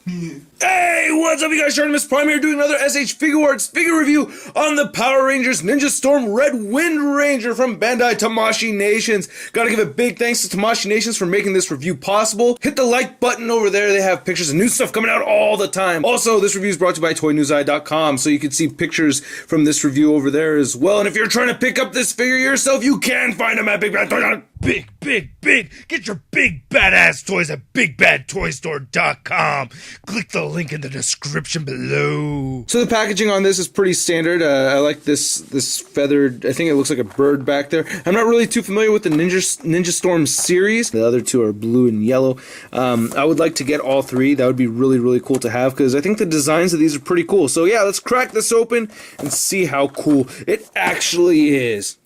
Hey, what's up, you guys? Miss Prime here doing another SH Figuarts figure review on the Power Rangers Ninja Storm Red Wind Ranger from Bandai Tamashii Nations. Gotta give a big thanks to Tamashii Nations for making this review possible. Hit the like button over there. They have pictures of new stuff coming out all the time. Also, this review is brought to you by ToyNewsEye.com, so you can see pictures from this review over there as well. And if you're trying to pick up this figure yourself, you can find them at Big Bad Toy. Big! Get your big badass toys at BigBadToyStore.com. Click the link in the description below. So the packaging on this is pretty standard. I like this feathered, I think it looks like a bird back there. I'm not really too familiar with the Ninja Storm series. The other two are blue and yellow. I would like to get all three. That would be really, really cool to have because I think the designs of these are pretty cool. So yeah, let's crack this open and see how cool it actually is.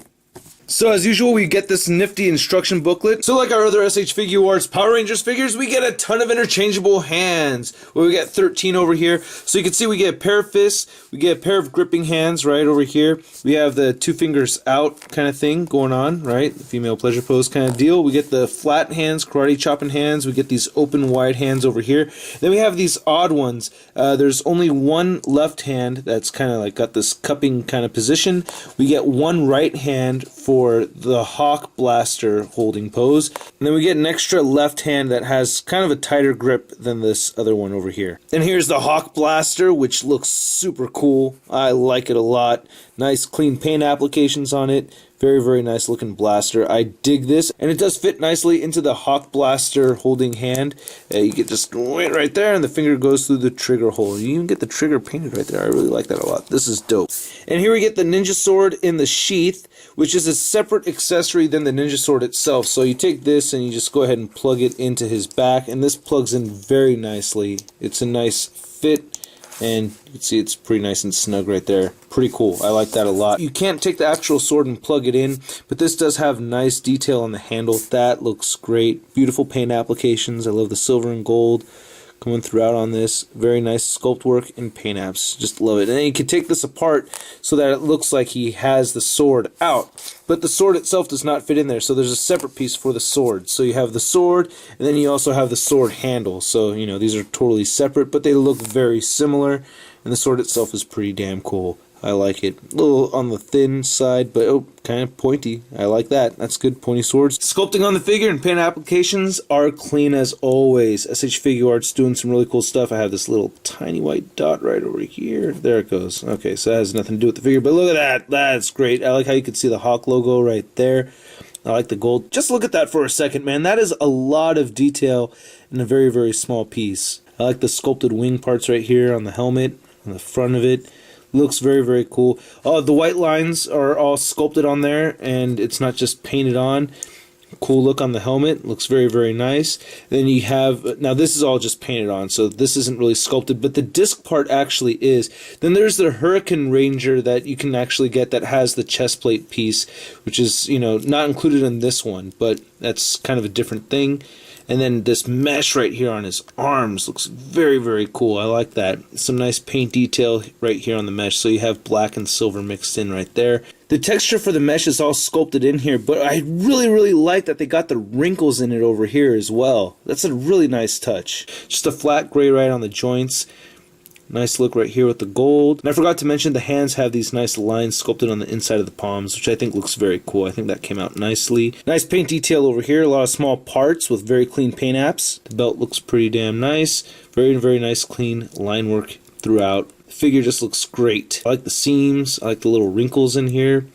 So as usual, we get this nifty instruction booklet. So like our other SH Figuarts Power Rangers figures, we get a ton of interchangeable hands. Well, we got 13 over here. So you can see we get a pair of fists, we get a pair of gripping hands right over here. We have the two fingers out kind of thing going on, right? The female pleasure pose kind of deal. We get the flat hands, karate chopping hands. We get these open wide hands over here. Then we have these odd ones. There's only one left hand that's kind of like got this cupping kind of position. We get one right hand for the Hawk Blaster holding pose, and then we get an extra left hand that has kind of a tighter grip than this other one over here. And here's the Hawk Blaster, which looks super cool. I like it a lot. Nice clean paint applications on it. Very, very nice looking blaster. I dig this, and it does fit nicely into the Hawk Blaster holding hand. You get just right there, and the finger goes through the trigger hole. You even get the trigger painted right there. I really like that a lot. This is dope. And here we get the Ninja Sword in the sheath, which is a separate accessory than the Ninja Sword itself. So you take this and you just go ahead and plug it into his back, and this plugs in very nicely. It's a nice fit. And you can see it's pretty nice and snug right there. Pretty cool. I like that a lot. You can't take the actual sword and plug it in, but this does have nice detail on the handle. That looks great. Beautiful paint applications. I love the silver and gold coming throughout on this. Very nice sculpt work and paint apps. Just love it. And then you can take this apart so that it looks like he has the sword out. But the sword itself does not fit in there, so there's a separate piece for the sword. So you have the sword, and then you also have the sword handle. So, you know, these are totally separate, but they look very similar. And the sword itself is pretty damn cool. I like it. A little on the thin side, but kind of pointy. I like that. That's good, pointy swords. Sculpting on the figure and paint applications are clean as always. SH Figuarts doing some really cool stuff. I have this little tiny white dot right over here. There it goes. Okay, so that has nothing to do with the figure, but look at that. That's great. I like how you can see the Hawk logo right there. I like the gold. Just look at that for a second, man. That is a lot of detail in a very, very small piece. I like the sculpted wing parts right here on the helmet, on the front of it. Looks very, very cool. The white lines are all sculpted on there, and it's not just painted on. Cool look on the helmet. Looks very, very nice. Then you have, now this is all just painted on, so this isn't really sculpted, but the disc part actually is. Then there's the Hurricane Ranger that you can actually get that has the chest plate piece, which is, you know, not included in this one, but that's kind of a different thing. And then this mesh right here on his arms looks very, very cool. I like that. Some nice paint detail right here on the mesh. So you have black and silver mixed in right there. The texture for the mesh is all sculpted in here, but I really, really like that they got the wrinkles in it over here as well. That's a really nice touch. Just a flat gray right on the joints. Nice look right here with the gold. And I forgot to mention the hands have these nice lines sculpted on the inside of the palms, which I think looks very cool. I think that came out nicely. Nice paint detail over here. A lot of small parts with very clean paint apps. The belt looks pretty damn nice. Very, very nice clean line work throughout. The figure just looks great. I like the seams. I like the little wrinkles in here.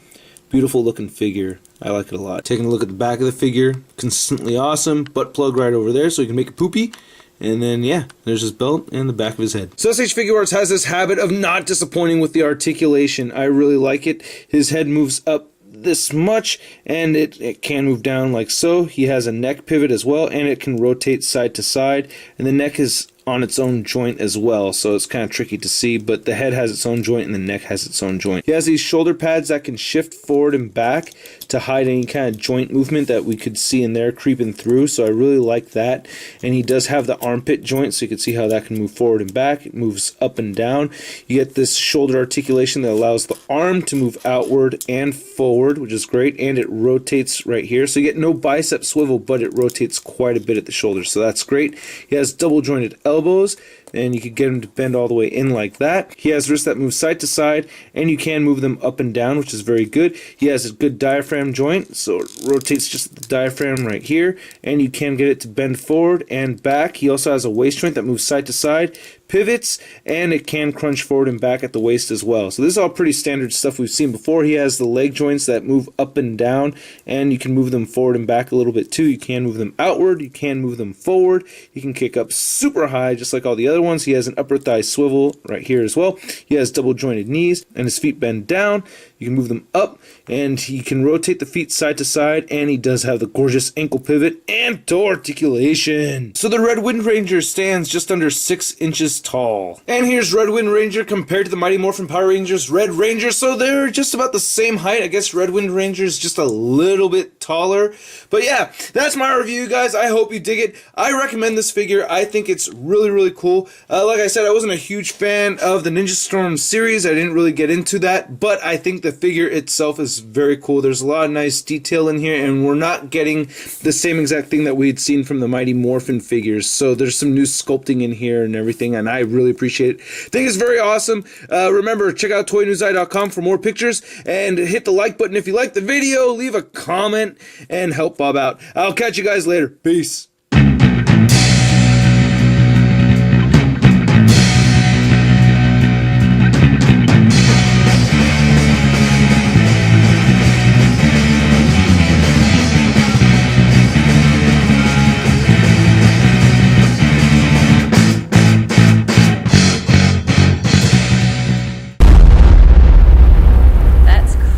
Beautiful looking figure. I like it a lot. Taking a look at the back of the figure. Consistently awesome. Butt plug right over there so you can make a poopy. And then, yeah, there's his belt and the back of his head. So SH Figuarts has this habit of not disappointing with the articulation. I really like it. His head moves up this much, and it can move down like so. He has a neck pivot as well, and it can rotate side to side. And the neck is on its own joint as well, so it's kind of tricky to see, but the head has its own joint and the neck has its own joint. He has these shoulder pads that can shift forward and back to hide any kind of joint movement that we could see in there creeping through, so I really like that. And he does have the armpit joint, so you can see how that can move forward and back. It moves up and down. You get this shoulder articulation that allows the arm to move outward and forward, which is great, and it rotates right here, so you get no bicep swivel, but it rotates quite a bit at the shoulder, so that's great. He has double jointed elbows elbows, and you could get him to bend all the way in like that. He has wrists that move side to side, and you can move them up and down, which is very good. He has a good diaphragm joint, so it rotates just the diaphragm right here, and you can get it to bend forward and back. He also has a waist joint that moves side to side, pivots, and it can crunch forward and back at the waist as well. So this is all pretty standard stuff we've seen before. He has the leg joints that move up and down, and you can move them forward and back a little bit too. You can move them outward, you can move them forward, you can kick up super high just like all the other ones. He has an upper thigh swivel right here as well. He has double jointed knees, and his feet bend down. You can move them up, and he can rotate the feet side to side, and he does have the gorgeous ankle pivot and toe articulation. So the Red Wind Ranger stands just under 6 inches tall. And here's Red Wind Ranger compared to the Mighty Morphin Power Rangers Red Ranger, so they're just about the same height. I guess Red Wind Ranger is just a little bit taller. But yeah, that's my review, guys. I hope you dig it. I recommend this figure. I think it's really, really cool. Like I said, I wasn't a huge fan of the Ninja Storm series. I didn't really get into that, but I think the figure itself is very cool. There's a lot of nice detail in here, and we're not getting the same exact thing that we had seen from the Mighty Morphin figures. So there's some new sculpting in here and everything, and I really appreciate it. I think it's very awesome. Remember, check out toynewseye.com for more pictures, and hit the like button if you like the video, leave a comment, and help Bob out. I'll catch you guys later. Peace.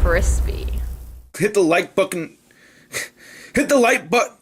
Crispy. Hit the like button. Hit the like button.